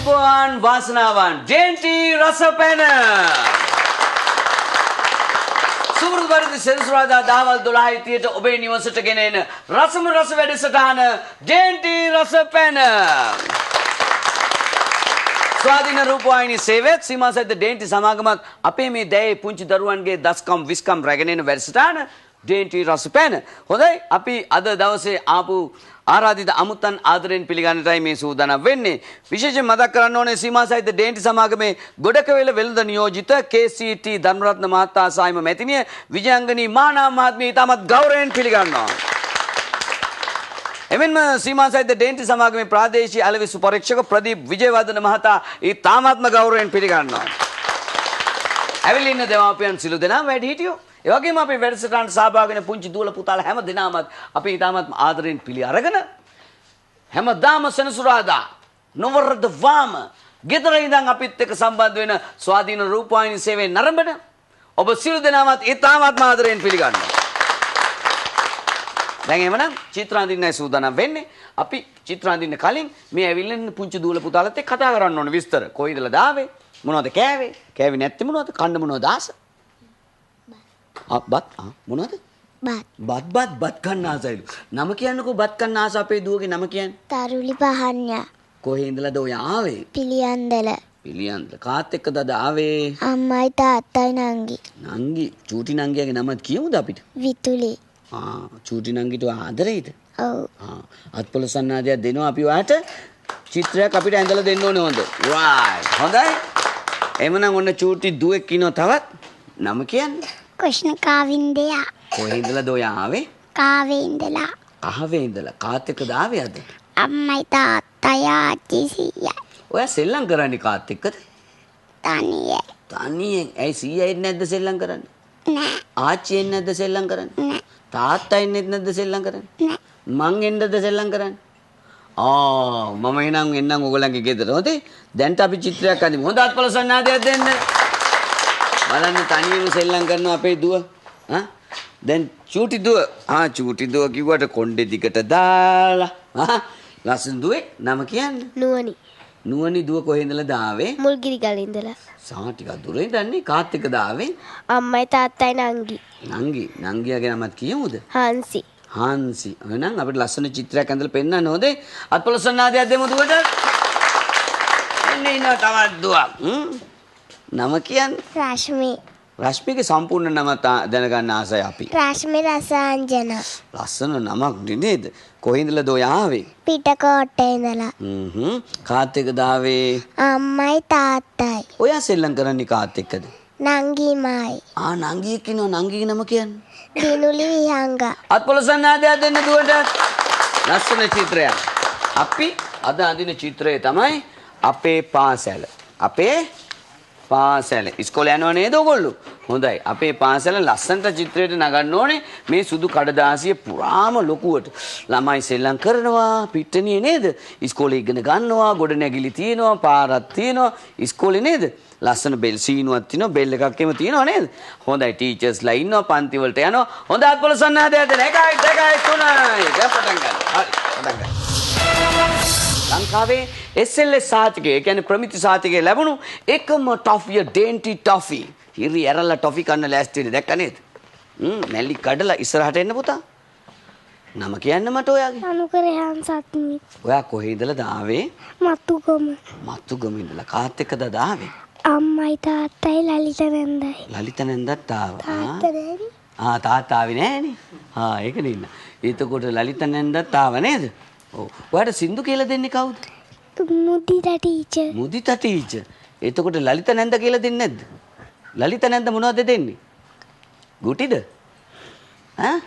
අයිබෝන් වාසනාවන් ජේන්ටි රසපැන සුබුරුදු පරිදි සෙනසුරාදා දහවල් 12:30ට ඔබේ නිවසට ගෙන එන රසම රස වැඩසටහන ජේන්ටි රසපැන ස්වාධීන රූපවාහිනී සේවයත් සීමා සහිත ජේන්ටි සමාගමත් අපේ මේ දැයේ පුංචි දරුවන්ගේ දස්කම් විස්කම් රැගෙන එන වැඩසටහන ජේන්ටි රසපැන. හොඳයි අපි අද දවසේ ආපු ආරාධිත අමුත්තන් ආදරෙන් පිළිගන්නටයි මේ සූදානම් වෙන්නේ. විශේෂයෙන් මතක් කරන්න ඕනේ සීමා සහිත ජේන්ටි සමාගමේ ගොඩකවේල වෙළඳ නියෝජිත KCT ධර්මරත්න මහතා සායිම මැතිණිය විජයංගනී මානා මහත්මිය ඉතාමත් ගෞරවයෙන් පිළිගන්නවා. එමෙන්ම සීමා සහිත ජේන්ටි සමාගමේ ප්‍රාදේශීය අලෙවිසු පරීක්ෂක ප්‍රදීප් විජේවර්ධන මහතා ඉතාමත්ම ගෞරවයෙන් පිළිගන්නවා. ඇවිල්ලා ඉන්න දෙමාපියන් සිළු දෙනා වැඩිහිටියෝ ඒ වගේම අපේ වැඩසටහනට සහභාගී වෙන පුංචි දුවල පුතාලා හැම දෙනාමත් අපි ඉතාමත් ආදරෙන් පිළි අරගෙන හැමදාම සෙනසුරාදා නොවරද වාම ගෙදර ඉඳන් අපිත් එක්ක සම්බන්ධ වෙන ස්වාධීන රූපවාහිනී සේවයේ නරඹන ඔබ සිළු දෙනාමත් ඉතාමත් ආදරෙන් පිළිගන්නවා. දැන් එhmenan චිත්‍ර අඳින්නයි සූදානම් වෙන්නේ. අපි චිත්‍ර අඳින්න කලින් මේ ඇවිල්ලා ඉන්න පුංචි දුවල පුතාලත් එක්ක කතා කරන්න ඕන විස්තර. කොයිදලා දාවේ? මොනවද කෑවේ? කෑවේ නැත්තේ මොනවද? කන්න මොනවද ආස? බත් මොනවද? බත් කන්න ආසයිලු. නම කියන්නකෝ බත් කන්න ආස අපේ දුවගේ නම කියන්නේ. තරුලි පහන්යා. කොහේ ඉඳලාද ඔය ආවේ? පිළියන්දල. පිළියන්දල. කාත් එක්කද අද ආවේ? අම්මයි තාත්තයි නංගි. නංගි චූටි නංගියාගේ නමත් කියමුද අපිට? විතුලි. චූටි නංගිට ආදරෙයිද? ඔව්. අත්පොළ සන්නාදයක් දෙනවා අපි ඔයාට. චිත්‍රයක් අපිට ඇඳලා දෙන්න ඕනේ හොඳ. රයිට්. හොඳයි. එමනම් ඔන්න චූටි දුවෙක් ඉන්නවා තවත්. නම කියන්නේ? කුෂ්ණ කාවින්දයා. කොහේ ඉඳලාද ඔය ආවේ? කාවේ ඉඳලා. කාවේ ඉඳලා. කාත් එක්කද ආවේ අද? අම්මයි තාත්තයි ආච්චි සීයයි. ඔයා සෙල්ලම් කරන්නේ කාත් එක්කද? තනියේ. තනියෙන්. ඇයි සීයා එන්නේ නැද්ද සෙල්ලම් කරන්නේ? නෑ. ආච්චි එන්නේ නැද්ද සෙල්ලම් කරන්නේ? නෑ. තාත්තා එන්නේ නැද්ද සෙල්ලම් කරන්නේ? නෑ. මං එන්නද සෙල්ලම් කරන්නේ? මම එන්නම් ඔයගොල්ලන්ගේ ගෙදර. හොඳේ. දැන්ට අපි චිත්‍රයක් අඳිමු. හොඳ අත්පොළ සන්නාදයක් දෙන්න. බලන්න තනියම සෙල්ලම් කරනවා අපේ දුව. දැන් චූටි දුව කිව්වට කොණ්ඩේ දිගට දාලා. ලස්සන දුවේ නම කියන්නේ? නුවණි. නුවණි දුව කොහේ ඉඳලාද ආවේ? මුල්ගිරි ගල ඉඳලා. ටිකක් දුරේ ඉඳන්නේ කාත් එක්කද ආවේ? අම්මයි තාත්තයි නංගි. නංගියාගේ නමත් කියමුද? හාන්සි. එහෙනම් අපිට ලස්සන චිත්‍රයක් ඇඳලා පෙන්නන්න හොඳේ. අත්පොළ සන්නාදයක් දෙමු දුවට. එන්න ඉන්නවා තවත් දුවක්. නම කියන්නේ? රශ්මිගේ සම්පූර්ණ නම දැනගන්න ආසයි අපි. රශ්මි රසාංජන. ලස්සන නමක් නේද? කොහේ ඉඳලාද ඔය ආවේ? පිටකොට්ටේ ඉඳලා. කාත් එක්කද ආවේ? අම්මයි තාත්තයි. ඔයා සෙල්ලම් කරන්නේ කාත් එක්කද? නංගිමයි. නංගියෙක් ඉන්නවා. නංගිගේ නම කියන්නේ? දිනුලි විහංගා. අත්පොළ සන්නාදයක් දෙන්න දුවට. ලස්සන චිත්‍රයක්. අපි අද අඳින චිත්‍රය තමයි අපේ පාසල. ඉස්කෝලේ යනවා නේද ඔයගොල්ලෝ? හොඳයි. අපේ පාසල ලස්සනට චිත්‍රයට නගන්න ඕනේ. මේ සුදු කඩදාසිය පුරාම ලොකුවට. ළමයි සෙල්ලම් කරනවා පිට්ටනියේ නේද? ඉස්කෝලේ ඉගෙන ගන්නවා, ගොඩනැගිලි තියෙනවා, පාරක් තියෙනවා. ඉස්කෝලේ නේද? ලස්සන බෙල් සීනුවක් තියෙනවා, බෙල් එකක් එම තියෙනවා නේද? හොඳයි ටීචර්ස්ලා ඉන්නවා, පන්ති වලට යනවා. හොඳ අත්පොළ සන්නාදයක් දෙන්න. 1 2 3 දැන් පටන් ගන්න. හරි. පටන් ගන්න. ලංකාවේ SLS සාතිකය කියන්නේ ප්‍රමිති සාතිකය ලැබුණු එකම ටොෆිය ජේන්ටි ටොෆි. හිරි ඇරලා ටොෆි කන්න ලෑස්ති වෙන්නේ දැක්ක නේද? මැලි කඩලා ඉස්සරහට එන්න පුතා. නම කියන්න මට ඔයාගේ. අනුකරේ හංසත්මි. ඔයා කොහේ ඉඳලාද ආවේ? මතුගම ඉඳලා. කාත් එක්කද ආවේ? අම්මයි තාත්තයි ලලිත නැන්දයි. ලලිත නැන්දත් ආවා. තාත්තා නෑනේ. තාත්තා ආවේ නෑනේ. ඒක නෙන්න. එතකොට ලලිත නැන්දත් ආව නේද? ඔව්. ඔයාට සින්දු කියලා දෙන්නේ කවුද? මුදිතා ටීචර්. එතකොට ලලිත නැන්ද කියලා දෙන්නේ නැද්ද? ලලිත නැන්ද මොනවද දෙන්නේ? ගුටිද? නෑ.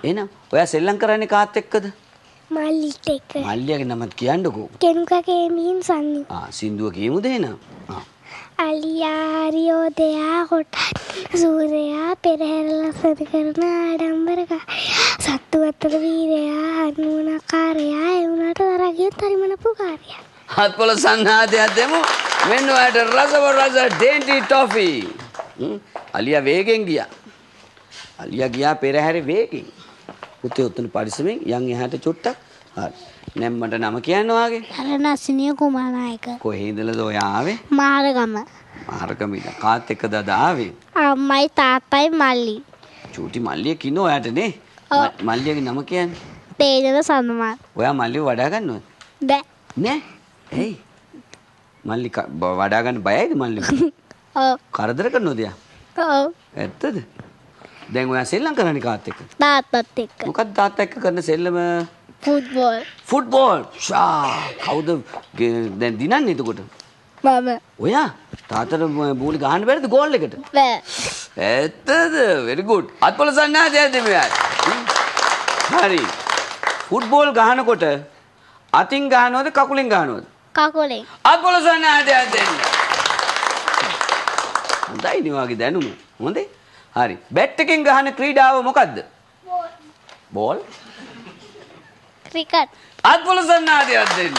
එහෙනම් ඔයා සෙල්ලම් කරන්නේ කාත් එක්කද? මල්ලිත් එක්ක. මල්ලියාගේ නමත් කියන්නකෝ. කෙනුකගේ මින් සන්නි. සින්දුව කියමුද එහෙනම්? අලියාරියෝ දෙයා කොට සූරයා පෙරහැර ලස්සන කරන ආඩම්බරක සත්තු අතර වීරයා හනුවනකාරයා එවුනට තරගියත් හරිමන පුකාරයා. අත්පොළ සන්නාදයක් දෙමු. මෙන්න ඔයාට රස ජේන්ටි ටොෆි. අලියා වේගෙන් ගියා පෙරහැරේ වේගෙන්. පුතේ උතන පරිස්සමෙන් යන් එහාට චුට්ටක් හරි. නැම්මට නම කියන්න වාගේ. රණසිනිය කුමාරනායක. කොහේ ඉඳලාද ඔය ආවේ? මාරගම. මාර්ගම ඉඳලා. කාත් එක්කද අද ආවේ? අම්මයි තාත්තයි මල්ලි. චූටි මල්ලියක් ඉන්න ඔයාට නේ? මල්ලියගේ නම කියන්නේ? තේජන සඳමාල්. ඔයා මල්ලිව වඩා ගන්නවද? බෑ. නෑ. එයි. මල්ලි වඩා ගන්න බයයිද මල්ලිව? ඔව්. කරදර කරනවද යා? ඔව්. ඇත්තද? දැන් ඔයා සෙල්ලම් කරන්නේ කාත් එක්ක? තාත්තත් එක්ක. මොකක්ද තාත්තා එක්ක කරන සෙල්ලම? ෆුට්බෝල්. ෆුට්බෝල්. කවුද දැන් දිනන්නේ එතකොට? මම. ඔයා තාත්තට බෝලි ගහන්න බැරිද ගෝල් එකට? බෑ. ඇත්තද? very good. අත්පොල සන්නාදයක්ද මෙයා? හරි. ෆුට්බෝල් ගහනකොට අතින් ගහනවද කකුලෙන් ගහනවද? කකුලෙන්. අත්පොල සන්නාදයක් දෙන්න. හොඳයි නේ වගේ දැනුම. හොඳේ. හරි. බැට් එකෙන් ගහන ක්‍රීඩාව මොකද්ද? බෝල්. ක්‍රිකට්. අත්පොල සන්නාදයක් දෙන්න.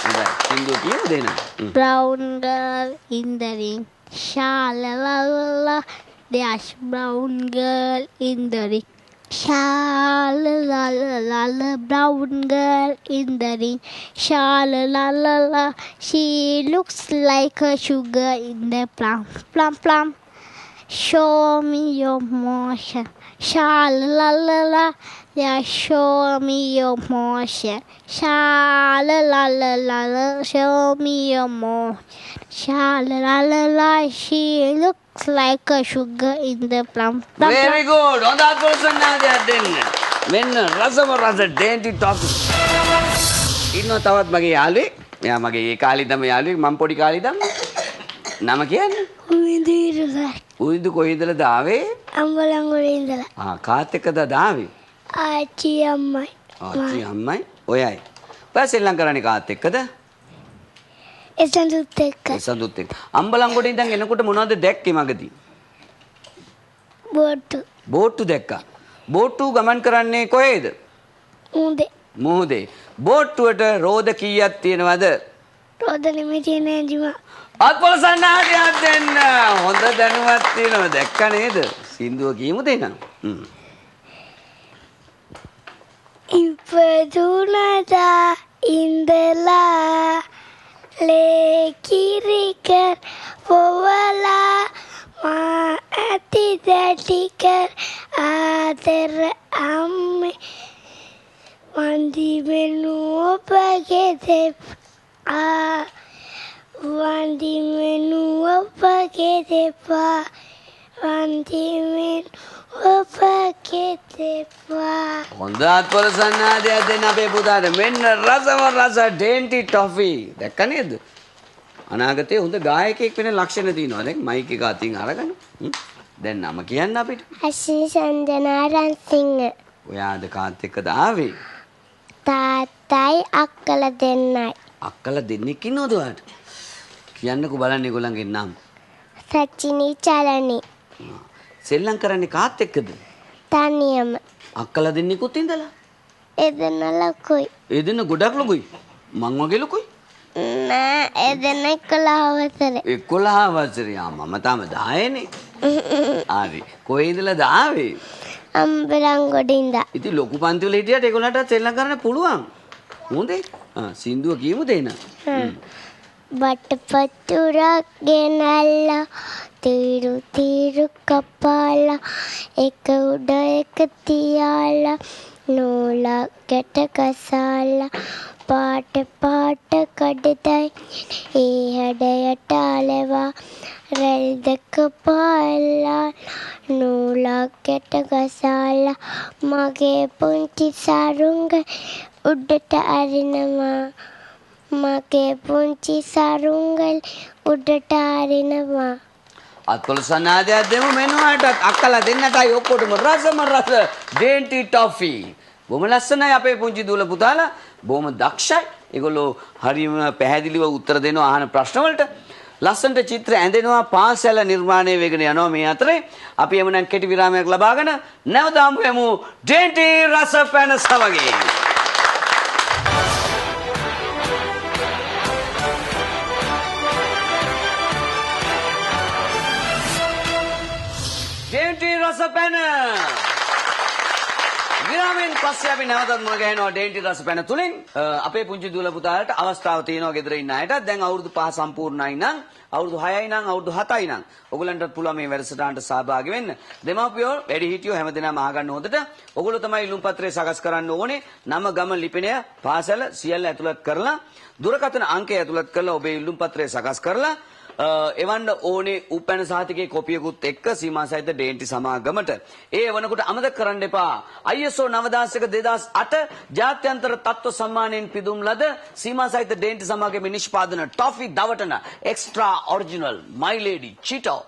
හොඳයි. සින්දු කියමු දෙන්න. Brown girl in the ring. Sha la la la la. There's brown girl in the ring. Sha la la la la la. Brown girl in the ring. Sha la la la la. She looks like a sugar in the plum. Plum plum. Show me your motion. Sha la la la la. Yeah, show me your motion. Sha la la la la la. Show me your motion. Sha la la la la. She looks like a sugar in the plum. Plum very good. හොඳ අත්පොල සන්නාදයක් දෙන්න. මෙන්න රසම රස ඩේන්ටි top. ඉන්නව තවත් මගේ යාළුවෙක්. එයා මගේ ඒ කාලේ තමයි යාළුවෙක්. මම පොඩි කාලේ ඉඳන්. නම කියන්නේ? උයිදු කොහේදලද ආවේ? අම්බලන්ගොඩේ ඉඳලා. කාත් එක්කද ආවේ? ආච්චි අම්මයි. ආච්චි අම්මයි ඔයයි. ඔයා සෙල්ලම් කරන්නේ කාත් එක්කද? එසඳුත් එක්ක. එසඳුත් එක්ක. අම්බලන්ගොඩේ ඉඳන් එනකොට මොනවද දැක්කේ මගදී? බෝට්ටු. බෝට්ටු දැක්කා. බෝට්ටු ගමන් කරන්නේ කොහේද? උන්දේ. මුහුදේ. බෝට්ටුවට රෝද කීයක් තියෙනවද? රෝද නෙමෙයි තියෙන ඇඳිම. අත්පොල සන්නාදයක් දෙන්න. හොඳ දැනුමක් තියෙනවා. දැක්ක නේද? සින්දුව කියමු දෙන්න. ඉපදුනදා ඉඳලා ලේකිරිකර් පොවලා මා ඇති දැටිකර් ආදර අම්මේ වන්දිමෙනු ඔබගේ දෙපා වන්දිමෙනු ඔබගේ දෙපා වන්දිමෙනු ඔබගේ දෙපා. හොඳ අත්පොල සන්නාදයක් දෙන්න අපේ පුතාට. මෙන්න රසම රස ඩේන්ටි ටොෆි. දැක්ක නේද? අනාගතයේ හොඳ ගායකයෙක් වෙන ලක්ෂණ තියෙනවා. දැන් මයික් එක අතින් අරගෙන. දැන් නම කියන්න අපිට. අශ්විනි සංජනා රන්සිංහ. ඔයාද කාත් එක්කද ආවේ? තාත්තයි අක්කල දෙන්නයි. අක්කලා දෙන්නෙක් ඉන්නවද ඔයාට? කියන්නකෝ බලන්න ඒගොල්ලන්ගේ නම්. සචිනි චලනි. සෙල්ලම් කරන්නේ කාත් එක්කද? තනියම. අක්කලා දෙන්නෙකුත් ඉඳලා. එදෙන ලොකුයි. ඒ දෙන්න ගොඩක් ලොකුයි. මං වගේ ලොකුයි. නෑ එදෙන 11 වසරේ. 11 වසරේ. මම තාම 10 නේ. හරි. කොහේ ඉඳලාද ආවේ? අම්බලන්ගොඩ ඉඳලා. ඉතින් ලොකු පන්ති වල හිටියට ඒගොල්ලන්ට සෙල්ලම් කරන්න පුළුවන්. හොඳේ. සින්දුව කියමු දෙන්න. බටපතුරක් ගෙනල්ලා තීරු තීරු කපාලා එක උඩ එක තියාලා නූලක් ගැට ගසාලා පාට පාට කඩදයි ඒ හැඩයට ආලවා රැල් දෙක පාලා නූලක් ගැට ගසාලා මගේ පුංචි සරුංග උඩට අරිනවා මගේ පුංචි සරුංගල් උඩට අරිනවා. අත්පොල සන්නාදයක් දෙමු මෙන්න ඔයාට. අක්කලා දෙන්නටයි ඔක්කොටම රසම රස ඩේන්ටි ටොෆි. බොහොම ලස්සනයි අපේ පුංචි දූල පුතාලා. බොහොම දක්ෂයි. ඒගොල්ලෝ හරියම පැහැදිලිව උත්තර දෙනවා අහන ප්‍රශ්න වලට. ලස්සනට චිත්‍ර ඇඳෙනවා. පාසල නිර්මාණය වෙගෙන යනවා මේ අතරේ. අපි එමුනම් කෙටි විරාමයක් ලබාගෙන නැවත හමු වෙමු ඩේන්ටි රස පැන සමගින්. ඩේන්ටි රස පැන විරාමයෙන් පස්සේ අපි නැවතත් මුණ ගැහෙනවා ඩේන්ටි රස පැන තුලින්. අපේ පුංචි දුවල පුතාලට අවස්ථාව තියෙනවා ගෙදර ඉන්න අයට. දැන් අවුරුදු 5 සම්පූර්ණයි නම්, අවුරුදු 6යි නම්, අවුරුදු 7යි නම් ඔයගලන්ටත් පුළුවන් මේ වැඩසටහනට සහභාගී වෙන්න. දෙමාපියෝ වැඩිහිටියෝ හැමදෙනාම අහගන්න හොඳට. ඔයගොල්ලෝ තමයි ඉල්ලුම් පත්‍රය සකස් කරන්න ඕනේ. නම, ගම, ලිපිනය, පාසල සියල්ල ඇතුළත් කරලා, දුරකථන අංකය ඇතුළත් කරලා ඔබේ ඉල්ලුම් පත්‍රය සකස් කරලා එවන්න ඕනේ උපැන සහතිකයේ කොපියකුත් එක්ක සීමා සහිත ඩේන්ටි සමාගමට. ඒ වනකොට අමතක කරන්න එපා. ISO 9001/2008 ජාත්‍යන්තර තත්ත්ව සම්මානයෙන් පිදුම් ලද සීමා සහිත ඩේන්ටි සමාගමේ නිෂ්පාදන ටොෆි දවටන එක්ස්ට්‍රා ඔරිජිනල් මයි ලේඩි චීටෝ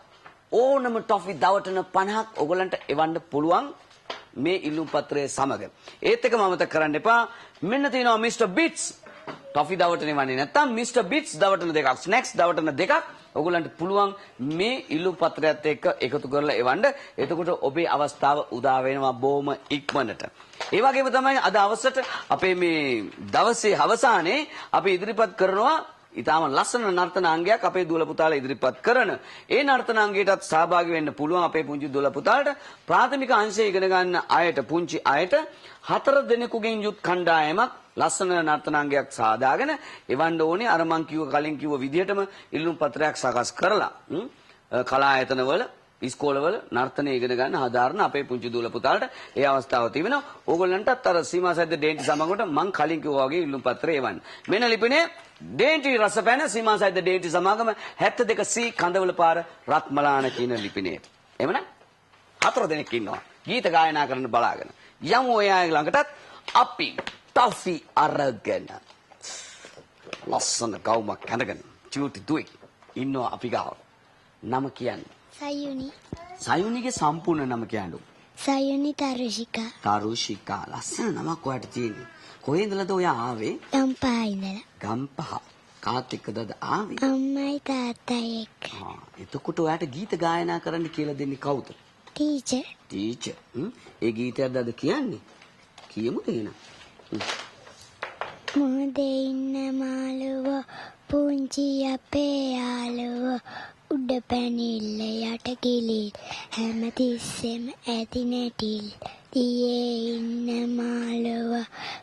ඕනම ටොෆි දවටන 50ක් ඔයගලන්ට එවන්න පුළුවන් මේ ඉල්ලුම් පත්‍රයේ සමග. ඒත් එකම අමතක කරන්න එපා. මෙන්න තියෙනවා මිස්ටර් බිට්ස් ටොෆි දවටන වන්නේ නැත්තම් මිස්ටර් බිට්ස් දවටන දෙකක්, ස්නැක්ස් දවටන දෙකක් ඔයගලන්ට පුළුවන් මේ ඉල්ලුම් පත්‍රයත් එක්ක එකතු කරලා එවන්න. එතකොට ඔබේ අවස්ථාව උදා වෙනවා බොහොම ඉක්මනට. ඒ වගේම තමයි අද අවසට අපේ මේ දවසේ අවසානයේ අපි ඉදිරිපත් කරනවා ඊටාම ලස්සන නර්තනාංගයක් අපේ දුවල පුතාලා ඉදිරිපත් කරන. ඒ නර්තනාංගයටත් සහභාගී වෙන්න පුළුවන් අපේ පුංචි දුවල පුතාලට. ප්‍රාථමික අංශය ඉගෙන ගන්න අයට, පුංචි අයට 4 දෙනෙකුගෙන් යුත් කණ්ඩායමක් ලස්සන නර්තනාංගයක් සාදාගෙන එවන්න ඕනේ. අර මං කලින් කිව්ව විදිහටම ඉල්ලුම් පත්‍රයක් සකස් කරලා කලායතනවල, ඉස්කෝලවල නර්තනය ඉගෙන ගන්න හදාරන අපේ පුංචි දුවල පුතාලට ඒ අවස්ථාව තිබෙනවා. ඕගොල්ලන්ටත් අර සීමා සහිත ඩේන්ටි සමාගමට මං කලින් කිව්වා වගේ ඉල්ලුම් පත්‍රය එවන්න. මෙන්න ලිපිනේ ඩේන්ටි රසපැන සීමා සහිත ඩේන්ටි සමාගම 72C කඳවල පාර රත්මලාන කියන ලිපිනේට. එමනම් 4 දෙනෙක් ඉන්නවා ගීත ගායනා කරන්න බලාගෙන. යමු ඔයාගේ ළඟටත් අපි ටොෆි අරගෙන ලස්සන ගවුමක් ඇඳගෙන චූටි දුයි ඉන්නවා අපි ගාව. නම කියන්නේ සයුනි. සයුනිගේ සම්පූර්ණ නම කියන්නේ සයුනි තරුෂිකා. තරුෂිකා. ලස්සන නමක් ඔයාට තියෙන්නේ. කොහේ ඉඳලාද ඔයා ආවේ? ගම්පහ ඉඳලා. ගම්පහ. කාත් එක්කද ආවේ? අම්මයි තාත්තයි එක්ක. එතකොට ඔයාට ගීත ගායනා කරන්න කියලා දෙන්නේ කවුද? ටීචර්. ටීචර්. ඒ ගීතයක්ද අද කියන්නේ? කියමුද එහෙනම්? මොහොතේ ඉන්න මාළුව පුංචි අපේ යාළුව උඩ පැනිල්ල යට කිලිල් හැමතිස්සෙම ඇති නැටිල් දියේ ඉන්න මාළුව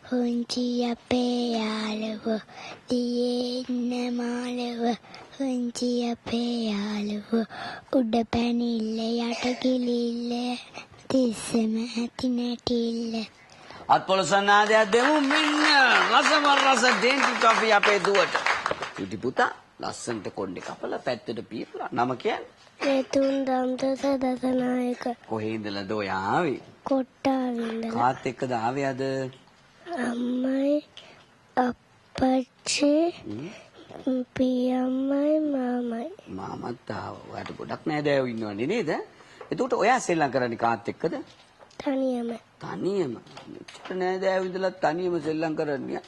පුංචි අපේ යාළුව දියේ ඉන්න මාළුව පුංචි අපේ යාළුව උඩ පැනිල්ල යට කිලිල් තිස්සෙම ඇති නැටිල්ල. අත්පොළසන්නාදයක් දෙමු. මෙන්න රසම රස ඩේන්ටි ටොෆි අපේ දුවට. චුටි පුතා ලස්සනට කොණ්ඩේ කපලා පැත්තට පීපලා. නම කියන්නේ? රතුන් දම්තස දසනායක. කොහේ ඉඳලාද ඔයා ආවේ? කොට්ටාවින්දලා. කාත් එක්කද ආවේ අද? අම්මයි අප්පච්චි පියම්මයි මාමයි. මාමත් ආවා. ඔයාට ගොඩක් නෑදෑයෝ ඉන්නවනේ නේද? එතකොට ඔයා සෙල්ලම් කරන්නේ කාත් එක්කද? තනියම. තනියම. මෙච්චර නෑදෑයෝ ඉඳලා තනියම සෙල්ලම් කරන්නේ.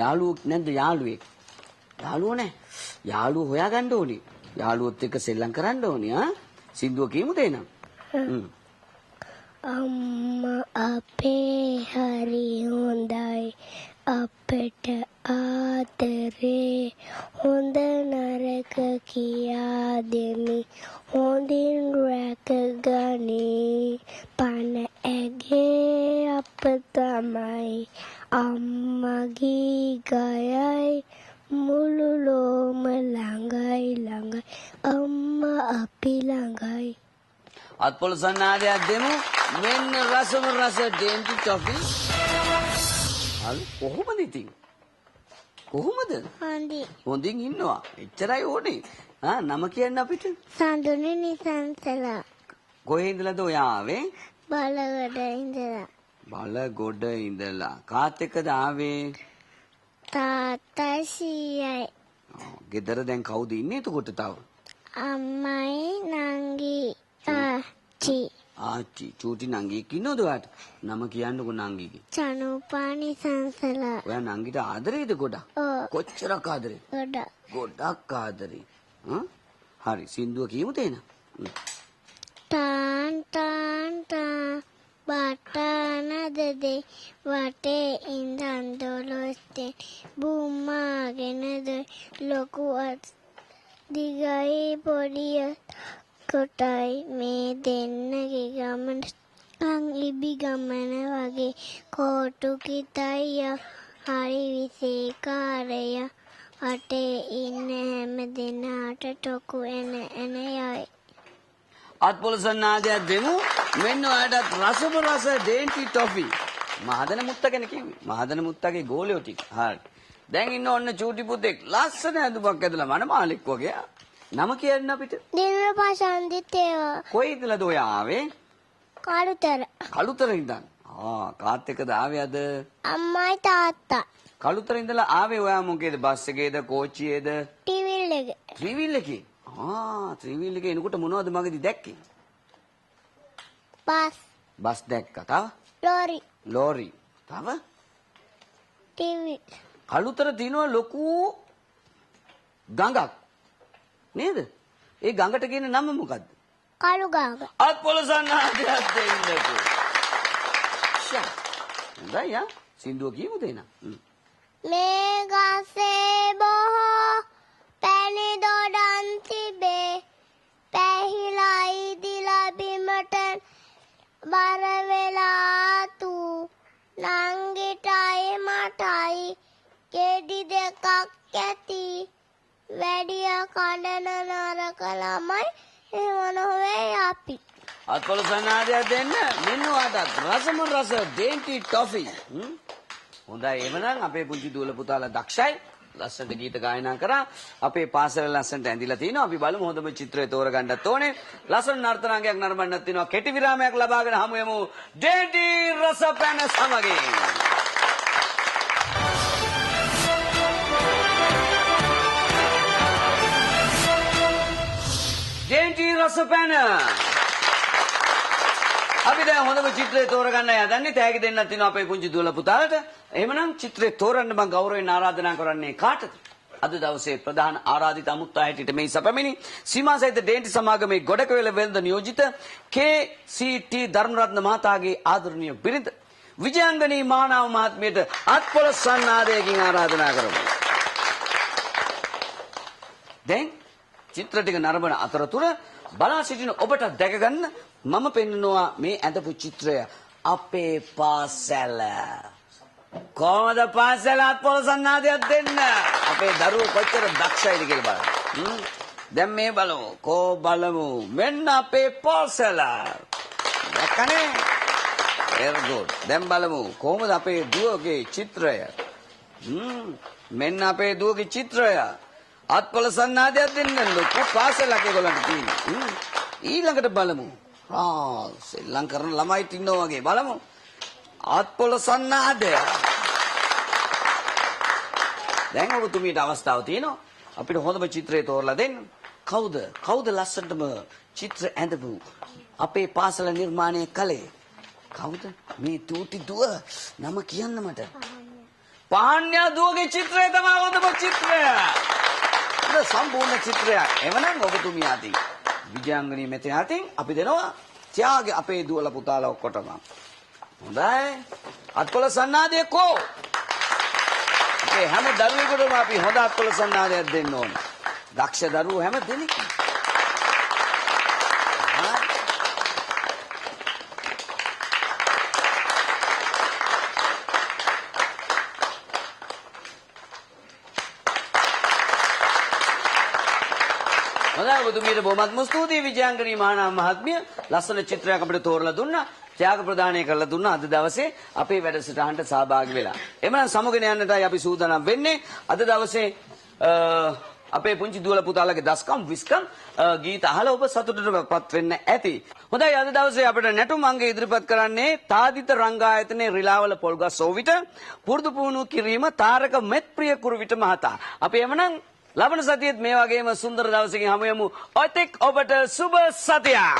යාළුවෙක් නැද්ද යාළුවෙක්? යාළුවෝ නැහැ. යාළුවෝ හොයාගන්න ඕනේ. යාළුවොත් එක්ක සෙල්ලම් කරන්න ඕනේ ආ. සින්දුව කියමුද එහෙනම්? අම්මා අපේ හරි හොඳයි අපට ආදරේ හොඳ නරක කියා දෙමි හොඳින් රැකගනී පන ඇගේ අප තමයි අම්මගේ ගයයි මුළු ලෝම ළඟයි ළඟයි අම්මා අපි ළඟයි. අත්පොළසන්නාදයක් දෙමු. මෙන්න රසම රස ඩේන්ටි ටොෆි. හරි කොහොමද ඉතින්? කොහොමද? හොඳින් ඉන්නවා. එච්චරයි ඕනේ. නම කියන්න අපිට. සඳුනි නිසංසලා. කොහේ ඉඳලාද ඔයා ආවේ? බලගොඩ ඉඳලා. බලගොඩ ඉඳලා. කාත් එක්කද ආවේ? තාත්තා සීයයි. ගෙදර දැන් කවුද ඉන්නේ එතකොට තව? අම්මයි නංගි ආච්චි. ආච්චි චූටි නංගියෙක් ඉන්නවද ඔයාට? නම කියන්නකෝ නංගිගේ. චනුපානි සංසලා. ඔයා නංගිට ආදරේද ගොඩක්? කොච්චරක් ආදරේ? ගොඩක් ආදරේ. හරි සින්දුව කියමුද එහෙනම්? ටාන් ටාන් ටාන් බටන දෙදේ වටේ ඉඳන් දොළොස්තෙන් බුම්මාගෙනද ලොකුවත් දිගයි පොඩිය කොටයි මේ දෙන්නගේ ගමන අං ලිබි ගමන වගේ කෝටු කිතයිය හරි විසේකාරය අටේ ඉන්න හැම දෙනාට ටොකු එන යයි. අත්පොල සන්නාදයක් දෙමු. මෙන්න ඔයාලට රසම රස ඩේන්ටි ටොෆි. මහදන මුත්ත ගැන කිව්වේ. මහදන මුත්තගේ ගෝලියෝ ටික. හරි. දැන් ඉන්න ඔන්න චූටි පුතෙක් ලස්සන ඇඳුමක් ඇඳලා මනමාලික් වගේ. නම කියන්න අපිට. දිනර පසන්දිතේව කොයිදලද ඔය ආවේ? කළුතර කළුතර ඉඳන්. කාත් එක්කද ආවේ අද? අම්මයි තාත්තා කළුතර ඉඳලා ආවේ ඔයා මොකේද? බස් එකේද කෝච්චියේද? ටිවිල් එක ත්‍රිවිල් එකේ. ත්‍රිවිල් එකේ එනකොට මොනවද මගදී දැක්කේ? බස් දැක්කා. තව? ලෝරි. තව? ටිවිල් කළුතර තියෙනවා ලොකු ගඟක්. නේද? ඒ ගඟට කියන නම මොකද්ද? කළු ගඟ. අත්පොල සන්නාදයක් දෙන්නකෝ. හොඳයි යා. සින්දුව කියමුද එනම්? මේ ගසේ බොහෝ පැණි දොඩන් තිබේ පැහිලා ඉදිලා බිමට බර වෙලා තු නංගිටයි මටයි ගෙඩි දෙකක් ඇති වැඩිය කඩන නරක ළමයි එහෙම නොවේ අපි. අත්පොල සන්නාදයක් දෙන්න. මෙන්න ඔයාට රසම රස ඩේන්ටි ටොෆි. හොඳයි එවනම් අපේ පුංචි දුවල පුතාලා දක්ෂයි. ලස්සනට ගීත ගායනා කරා. අපේ පාසල ලස්සනට ඇඳිලා තිනවා. අපි බලමු හොඳම චිත්‍රය තෝරගන්නත් ඕනේ. ලස්සන නර්තනාංගයක් නරඹන්නත් තිනවා. කෙටි විරාමයක් ලබාගෙන හමු යමු ඩේන්ටි රස පැන සමගින්. ඩේන්ටි රස පැන. අපි දැන් හොඳම චිත්‍රය තෝරගන්න යදන්නේ. තෑගි දෙන්නත් තිනවා අපේ පුංචි දුවල පුතාලට. එහෙමනම් චිත්‍රය තෝරන්න මම ගෞරවයෙන් ආරාධනා කරන්නේ කාටද? අද දවසේ ප්‍රධාන ආරාධිත අමුත්තා හැටියට මේ සැපමිනි සීමා සහිත ඩේන්ටි සමාගමේ ගොඩකවැල වෙළඳ නියෝජිත KCT ධර්මරත්න මහතාගේ ආදරණීය බිරිඳ විජයංගනී මානව මහත්මියට අත්පොල සන්නාදයකින් ආරාධනා කරමු. දැන් චිත්‍ර ටික නරඹන අතරතුර බලා සිටින ඔබට දැක ගන්න මම පෙන්නනවා මේ ඇඳපු චිත්‍රය අපේ පාසල. කොහොමද පාසල අත්පොල සන්නාදයක් දෙන්න? අපේ දරුවෝ කොච්චර දක්ෂයිද කියලා බලන්න. දැන් මේ බලමු. බලමු. මෙන්න අපේ පාසල. දැක්කනේ? very good. දැන් බලමු කොහොමද අපේ දුවගේ චිත්‍රය. මෙන්න අපේ දුවගේ චිත්‍රය. අත්පොල සන්නාදයක් දෙන්න ලොකු පාසලක් ඒගොල්ලන්ට තියෙනවා. ඊළඟට බලමු. සෙල්ලම් කරන ළමයිත් ඉන්නවා වගේ බලමු. අත්පොල සන්නාදය. දැන් ඔබතුමීට අවස්ථාව තියෙනවා. අපිට හොඳම චිත්‍රය තෝරලා දෙන්න. කවුද ලස්සනටම චිත්‍ර ඇඳපු අපේ පාසල නිර්මාණය කළේ? කවුද? මේ තූටි දුව නම කියන්න මට. පාන්‍යා දුවගේ චිත්‍රය තමයි හොඳම චිත්‍රය. සම්පූර්ණ චිත්‍රයක්. එවනම් ඔබතුමිය අතින් විජයංගනී මෙතන අතින් අපි දෙනවා ත්‍යාග අපේ දුවල පුතාලා ඔක්කොටම. හොඳයි. අත්පොල සන්නාදය කෝ? අපේ හැම දරුවෙකුටම අපි හොඳ අත්පොල සන්නාදයක් දෙන්න ඕන. දක්ෂ දරුවෝ හැම දෙනෙක්ම. හොඳයි ඔබතුමීට බොහොමත්ම ස්තුතියි විජයංගනී මහානාම මහත්මිය. ලස්සන චිත්‍රයක් අපිට තෝරලා දුන්නා. ත්‍යාග ප්‍රදානය කරලා දුන්නා අද දවසේ අපේ වැඩසටහනට සහභාගී වෙලා. එමනම් සමුගෙන යන්නටයි අපි සූදානම් වෙන්නේ. අද දවසේ අපේ පුංචි දුවල පුතාලගේ දස්කම් විස්කම් ගීත අහලා ඔබ සතුටටපත් වෙන්න ඇති. හොඳයි අද දවසේ අපිට නැටුම් අංග ඉදිරිපත් කරන්නේ තාදිත රංගායතනයේ රිලාවල පොල්ගස් සෝවිත පුරුදු පුහුණු කිරීම තාරක මෙත්ප්‍රිය කුරුවිට මහතා. අපි එමනම් ලබන සතියේත් මේ වගේම සුන්දර දවසකින් හමු යමු. ඔතෙක් ඔබට සුබ සතියක්.